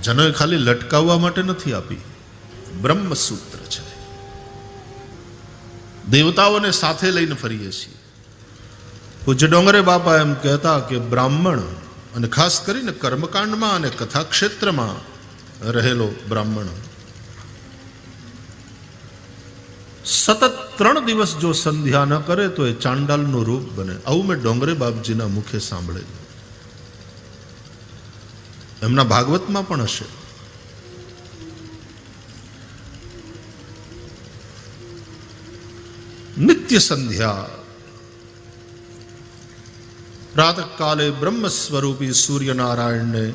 જનોએ ખાલી લટકાવવા માટે નથી આપી, બ્રહ્મસૂત્ર છે. દેવતાઓને સાથે લઈને ફરીએ છીએ. પૂજ્ય ડોંગરે બાપા એમ કહેતા કે બ્રાહ્મણ, અને ખાસ કરીને કર્મકાંડમાં અને કથાક્ષેત્રમાં રહેલો બ્રાહ્મણ સતત 3 દિવસ જો સંધ્યા ન કરે તો એ ચાંડાલનું રૂપ બને. આવું મેં ડોંગરે બાપજીના મુખે સાંભળેલું. એમના ભાગવતમાં પણ હશે. નિત્ય સંધ્યા, પ્રાતઃકાલે બ્રહ્મ સ્વરૂપી સૂર્યનારાયણને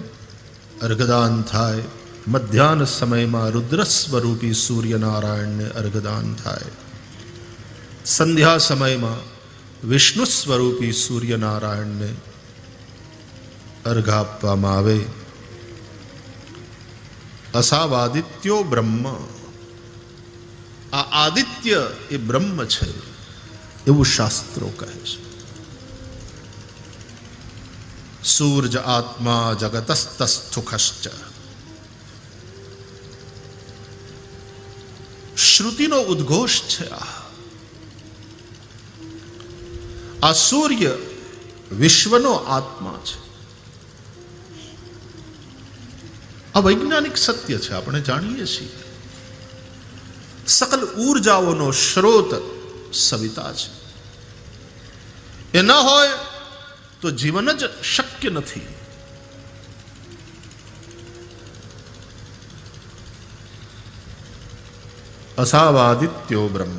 અર્ઘદાન થાય, મધ્યાહન સમયમાં રુદ્ર સ્વરૂપી સૂર્યનારાયણને અર્ઘદાન થાય, સંધ્યા સમયમાં વિષ્ણુ સ્વરૂપી સૂર્યનારાયણને અર્ઘ આપવામાં આવે. અસાવાદિત્યો બ્રહ્મ, આ આદિત્ય એ બ્રહ્મ છે એવું શાસ્ત્રો કહે છે. સૂર્ય આત્મા જગતસ્તસ્થુખશ્ચ, શ્રુતિનો ઉદ્ઘોષ છે. આ સૂર્ય વિશ્વનો આત્મા છે. આ વૈજ્ઞાનિક સત્ય છે, આપણે જાણીએ છીએ. સકલ ઉર્જાઓનો સ્રોત સવિતા છે. એ ન હોય તો જીવન જ શક્ય નથી. અસાવાદિત્યો બ્રહ્મ,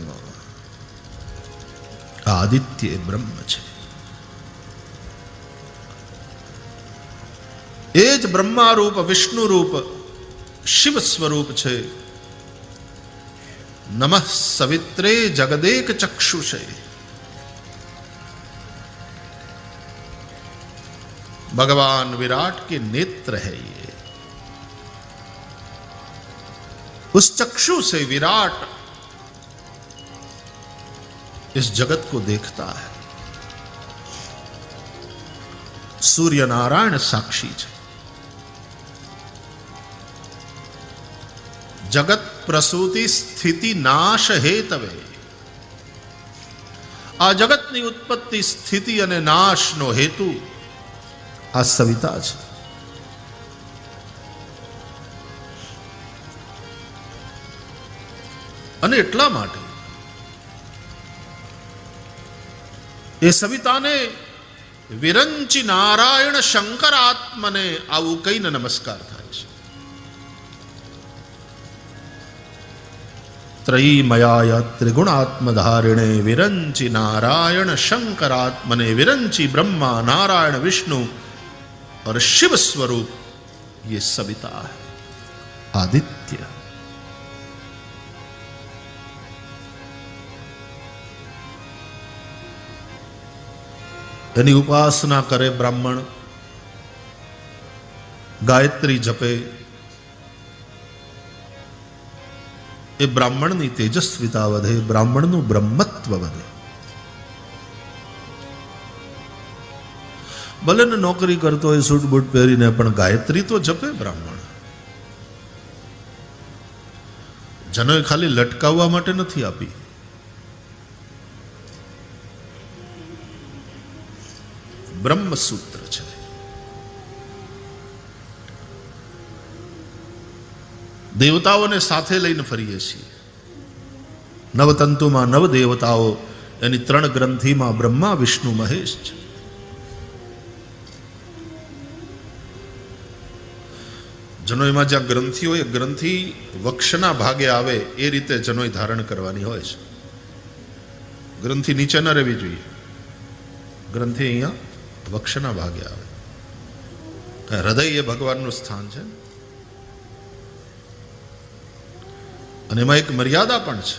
આદિત્ય બ્રહ્મ છે. એ જ બ્રહ્મા રૂપ, વિષ્ણુ રૂપ, શિવ સ્વરૂપ છે. નમઃ સવિત્રે જગદેક ચક્ષુષે, भगवान विराट के नेत्र है ये. उस चक्षु से विराट इस जगत को देखता है. सूर्य नारायण साक्षी है. जगत प्रसूति स्थिति नाश हेतवे, आ जगतनी उत्पत्ति स्थिति અને નાશનો હેતુ આ સવિતા છે. અને એટલા માટે એ સવિતાને વિરંચી નારાયણ શંકર આત્મને આવું કહીને નમસ્કાર થાય છે. ત્રયીમયાય ત્રિગુણાત્મધારિણે વિરંચી નારાયણ શંકર આત્મને, વિરંચી બ્રહ્मा नारायण विष्णु और शिव स्वरूप ये सविता है, आदित्य. એની ઉપાસના કરે બ્રાહ્મણ, ગાયત્રી જપે, એ બ્રાહ્મણની તેજસ્વીતા વધે, બ્રાહ્મણનું બ્રહ્મત્વ વધે. ભલે ને નોકરી કરતો હોય સૂટ બૂટ પહેરીને, પણ ગાયત્રી તો જપે બ્રાહ્મણ. જનોએ ખાલી લટકાવવા માટે નથી આપી. બ્રહ્મસૂત્ર છે. દેવતાઓને સાથે લઈને ફરીએ છીએ. નવતંતુમાં નવ દેવતાઓ, એની 3 ગ્રંથિમાં બ્રહ્મા વિષ્ણુ મહેશ છે. જનોઈમાં જ્યાં ગ્રંથિ હોય, ગ્રંથિ વક્ષના ભાગે આવે એ રીતે જનોઈ ધારણ કરવાની હોય છે. ગ્રંથિ નીચે ન રહેવી જોઈએ. ગ્રંથિ અહીંયા વક્ષના ભાગે આવે. હૃદય એ ભગવાનનું સ્થાન છે. અને એમાં એક મર્યાદા પણ છે.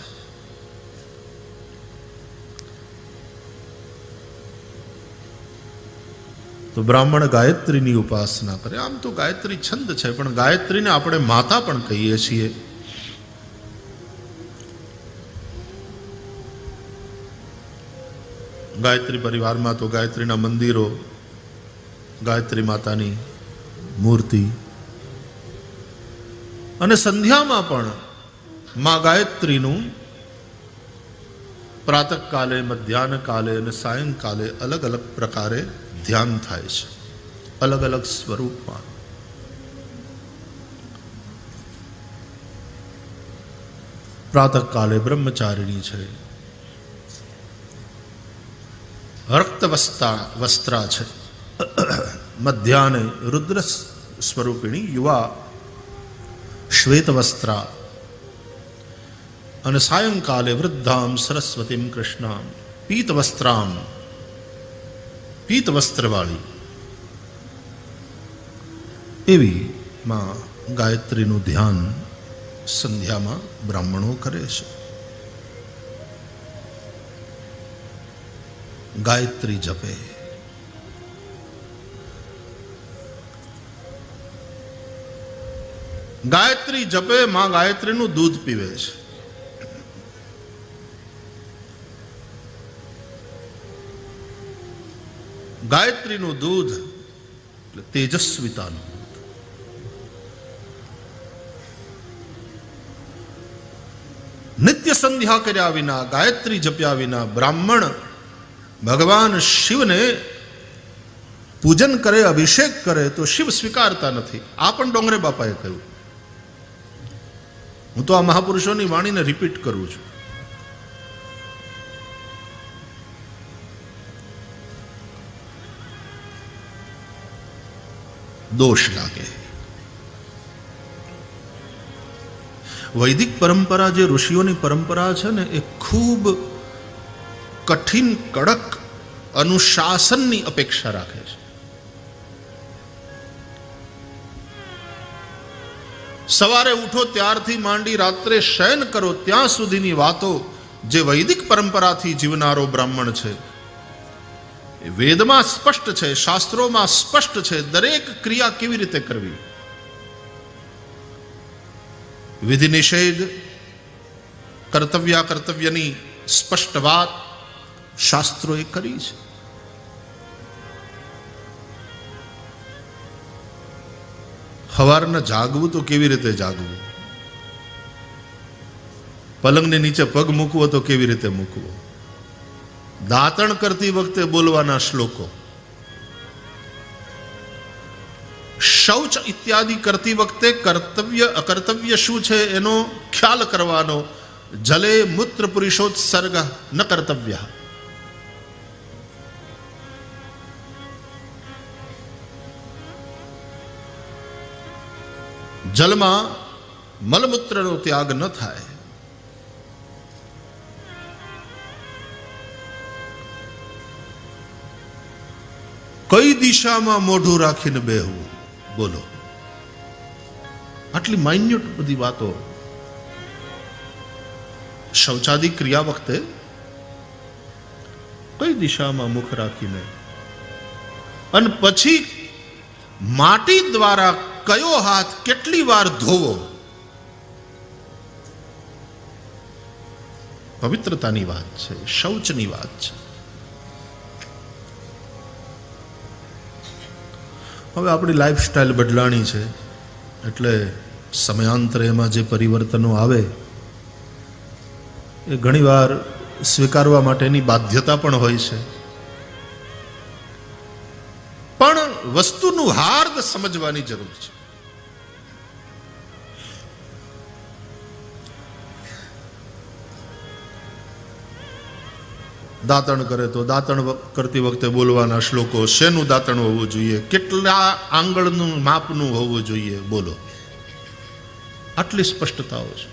તો બ્રાહ્મણ ગાયત્રીની ઉપાસના કરે. આમ તો ગાયત્રી છંદ છે, પણ ગાયત્રીને આપણે માતા પણ કહીએ છીએ. ગાયત્રી પરિવારમાં તો ગાયત્રીના મંદિરો, ગાયત્રી માતાની મૂર્તિ, અને સંધ્યામાં પણ માં ગાયત્રીનું પ્રાતઃકાલે, મધ્યાહ્ન કાલે અને સાયંકાલે અલગ અલગ પ્રકારે ધ્યાન થાય છે, અલગ અલગ સ્વરૂપમાં. પ્રાતઃકાલે બ્રહ્મચારિણી છે, રક્ત વસ્ત્રા છે, મધ્યાહ્ને રુદ્ર સ્વરૂપિણી યુવા શ્વેત વસ્ત્રા, અને સાયંકાલે વૃદ્ધામ સરસ્વતીમ કૃષ્ણામ પીત વસ્ત્રામ, પીત વસ્ત્રવાળી. એવી માં ગાયત્રીનું ધ્યાન સંધ્યામાં બ્રાહ્મણો કરે છે. ગાયત્રી જપે. ગાયત્રી જપે માં ગાયત્રીનું દૂધ પીવે છે. ગાયત્રીનું દૂધ એટલે તેજસ્વીતાનું દૂધ. નિત્ય સંધ્યા કર્યા વિના, ગાયત્રી જપ્યા વિના બ્રાહ્મણ ભગવાન શિવને પૂજન કરે, અભિષેક કરે તો શિવ સ્વીકારતા નથી. આ પણ ડોંગરે બાપાએ કહ્યું. હું તો આ મહાપુરુષોની વાણીને રિપીટ કરું છું. દોષ લાગે. વૈદિક પરંપરા, જે ઋષિઓની પરંપરા છે ને, એ ખૂબ કઠિન, કડક અનુશાસનની અપેક્ષા રાખે છે. સવારે ઉઠો ત્યારથી માંડી રાત્રે શયન કરો ત્યાં સુધીની વાતો જે વૈદિક પરંપરાથી જીવનારો બ્રાહ્મણ છે, વેદમાં સ્પષ્ટ છે, શાસ્ત્રોમાં સ્પષ્ટ છે. દરેક ક્રિયા કેવી રીતે કરવી, વિધિ નિષેધ, કર્તવ્યની સ્પષ્ટ વાત શાસ્ત્રોએ કરી છે. સવારના જાગવું તો કેવી રીતે જાગવું, પલંગની નીચે પગ મૂકવો તો કેવી રીતે મૂકવો, દાંતણ કરતી વખતે બોલવાના શ્લોકો, શૌચ ઇત્યાદિ કરતી વખતે કર્તવ્ય અકર્તવ્ય શું છે એનો ખ્યાલ કરવાનો. જલે મૂત્ર પુરુષોત્સર્ગ ન કર્તવ્ય. જલમાં મલમૂત્રનો ત્યાગ ન થાય. કઈ દિશામાં મોઢું રાખીને બેહવું, બોલો. આટલી માઇન્યુટ બધી વાતો. શૌચાદી ક્રિયા વખતે કઈ દિશામાં મુખ રાખીને, અને પછી માટી દ્વારા કયો હાથ કેટલી વાર ધોવો. પવિત્રતાની વાત છે, શૌચની વાત છે. હવે આપણી લાઈફસ્ટાઈલ બદલાણી છે, એટલે સમયાંતરે એમાં જે પરિવર્તનો આવે એ ઘણીવાર સ્વીકારવા માટેની બાધ્યતા પણ હોય છે. પણ વસ્તુનું હાર્દ સમજવાની જરૂર છે. દાંતણ કરે તો દાંતણ કરતી વખતે બોલવાના શ્લોકો, શેનું દાંતણ હોવું જોઈએ, કેટલા આંગળનું માપનું હોવું જોઈએ, બોલો. આટલી સ્પષ્ટતાઓ છે.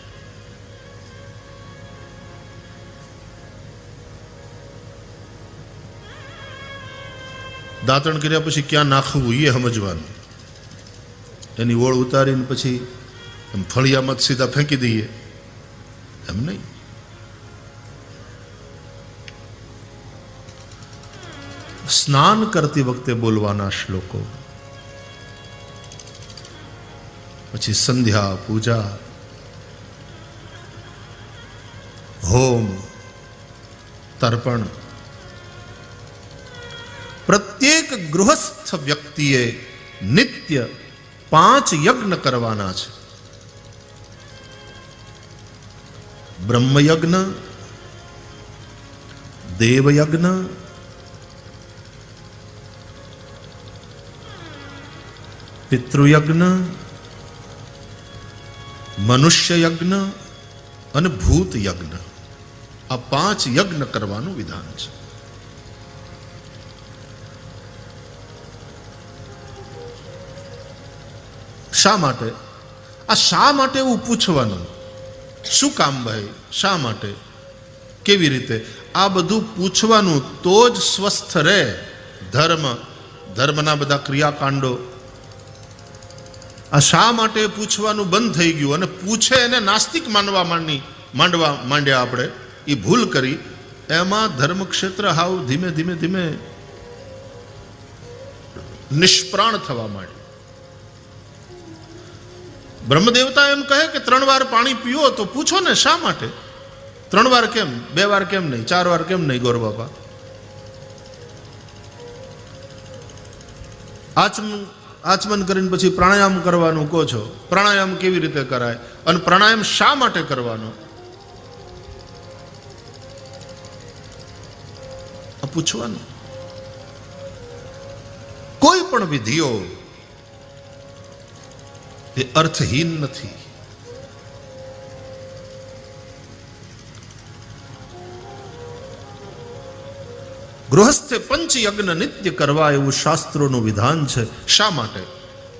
દાંતણ કર્યા પછી ક્યાં નાખવું એ સમજવાનું. એની ઓળ ઉતારીને પછી ફળિયામાં સીધા ફેંકી દઈએ એમ નહીં. સ્નાન કરતી વખતે બોલવાના શ્લોકો, પછી સંધ્યા, પૂજા, હોમ, તર્પણ. પ્રત્યેક ગૃહસ્થ વ્યક્તિએ નિત્ય 5 યજ્ઞ કરવાના છે. બ્રહ્મયજ્ઞ, દેવયજ્ઞ, પિતૃયજ્ઞ, મનુષ્ય યજ્ઞ અને ભૂત યજ્ઞ, આ 5 યજ્ઞ કરવાનું વિધાન છે. શા માટે? આ શા માટે એવું પૂછવાનું? શું કામ ભાઈ? શા માટે? કેવી રીતે? આ બધું પૂછવાનું તો જ સ્વસ્થ રહે ધર્મના બધા ક્રિયાકાંડો. આ શા માટે પૂછવાનું બંધ થઈ ગયું અને પૂછે એને નાસ્તિક માંડવા માંડ્યા આપણે. એ ભૂલ કરી. એમાં ધર્મક્ષેત્ર હાવ ધીમે ધીમે ધીમે નિષ્પ્રાણ થવા માંડ્યું. બ્રહ્મદેવતા એમ કહે કે 3 વાર પાણી પીઓ તો પૂછો ને શા માટે? 3 વાર કેમ? 2 વાર કેમ નહીં? 4 વાર કેમ નહીં? ગોર બાપા આચમન કરીને પછી પ્રાણાયામ કરવાનું કહો છો. પ્રાણાયામ કેવી રીતે કરાય અને પ્રાણાયામ શા માટે કરવાનો? આ પૂછવાનું. કોઈ પણ વિધિઓ એ અર્થહીન નથી. ગૃહસ્થે પંચયજ્ઞ નિત્ય કરવા એવું શાસ્ત્રોનું વિધાન છે. શા માટે?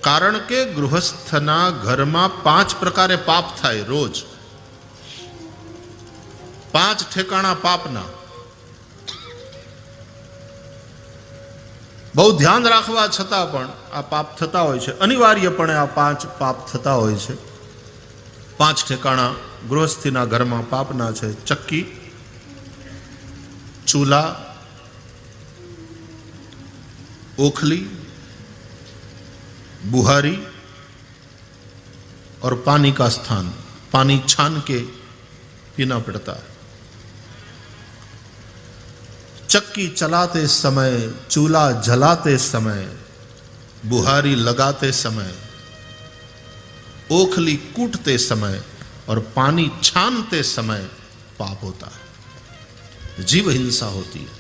કારણ કે ગૃહસ્થના ઘરમાં 5 પ્રકારે પાપ થાય રોજ. 5 ઠેકાણા પાપના. બહુ ધ્યાન રાખવા છતાં પણ આ પાપ થતા હોય છે. અનિવાર્યપણે આ 5 પાપ થતા હોય છે. 5 ઠેકાણા ગૃહસ્થીના ઘરમાં પાપના છે. ચક્કી, ચૂલા, ओखली, बुहारी और पानी का स्थान. पानी छान के पीना पड़ता है. चक्की चलाते समय, चूल्हा जलाते समय, बुहारी लगाते समय, ओखली कूटते समय और पानी छानते समय पाप होता है. जीव हिंसा होती है.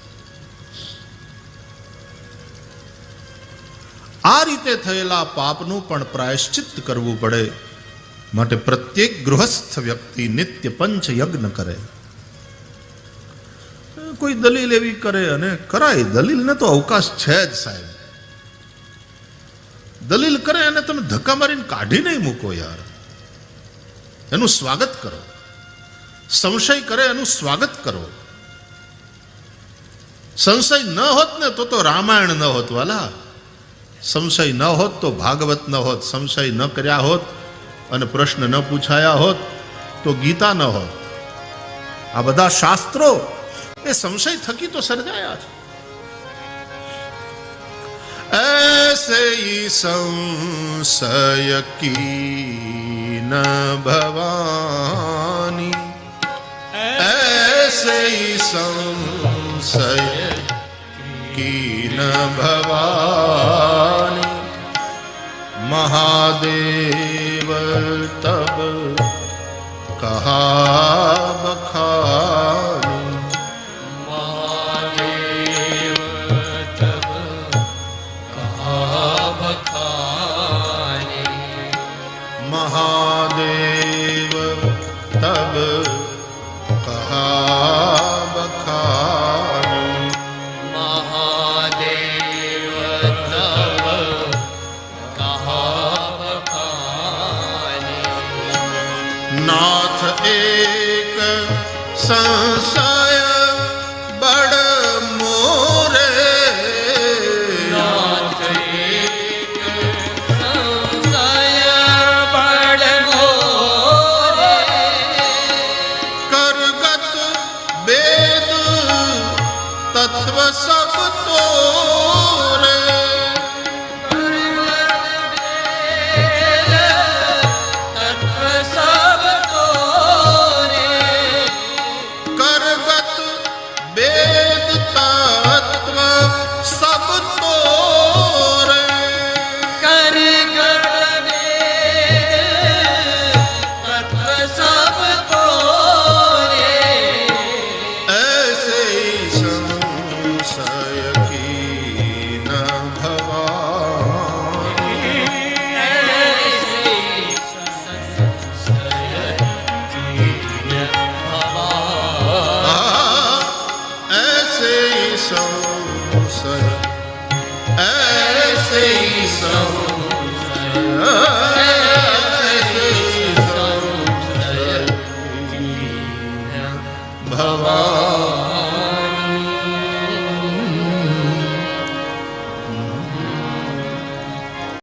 આ રીતે થયેલા પાપનું પણ પ્રાયશ્ચિત કરવું પડે. માટે પ્રત્યેક ગૃહસ્થ વ્યક્તિ નિત્ય પંચયજ્ઞ કરે. કોઈ દલીલ એવી કરે અને કરાય. દલીલને તો અવકાશ છે જ સાહેબ. દલીલ કરે અને તમે ધક્કા મારીને કાઢી નહીં મૂકો યાર. એનું સ્વાગત કરો. સંશય કરે એનું સ્વાગત કરો. સંશય ન હોત ને તો રામાયણ ન હોત વાલા. સંશય ન હોત તો ભાગવત ન હોત. સંશય ન કર્યા હોત અને પ્રશ્ન ન પૂછાયા હોત તો ગીતા ન હોત. આ બધા શાસ્ત્રો એ સંશય થકી તો સર્જાયા છે. ऐसे ही संशय की न भवानी, ऐसे ही संशय की न भवानी, महादेव तब कहा बखानी, महादेव तब कहा बखानी, महादेव तब कहा बखानी, नाथ एक संशय बड़ मोरे, नाथ एक संशय बड़ मोरे, करगत वेद तत्व सब तोरे, तत्व सब तोरे, करगत સહુ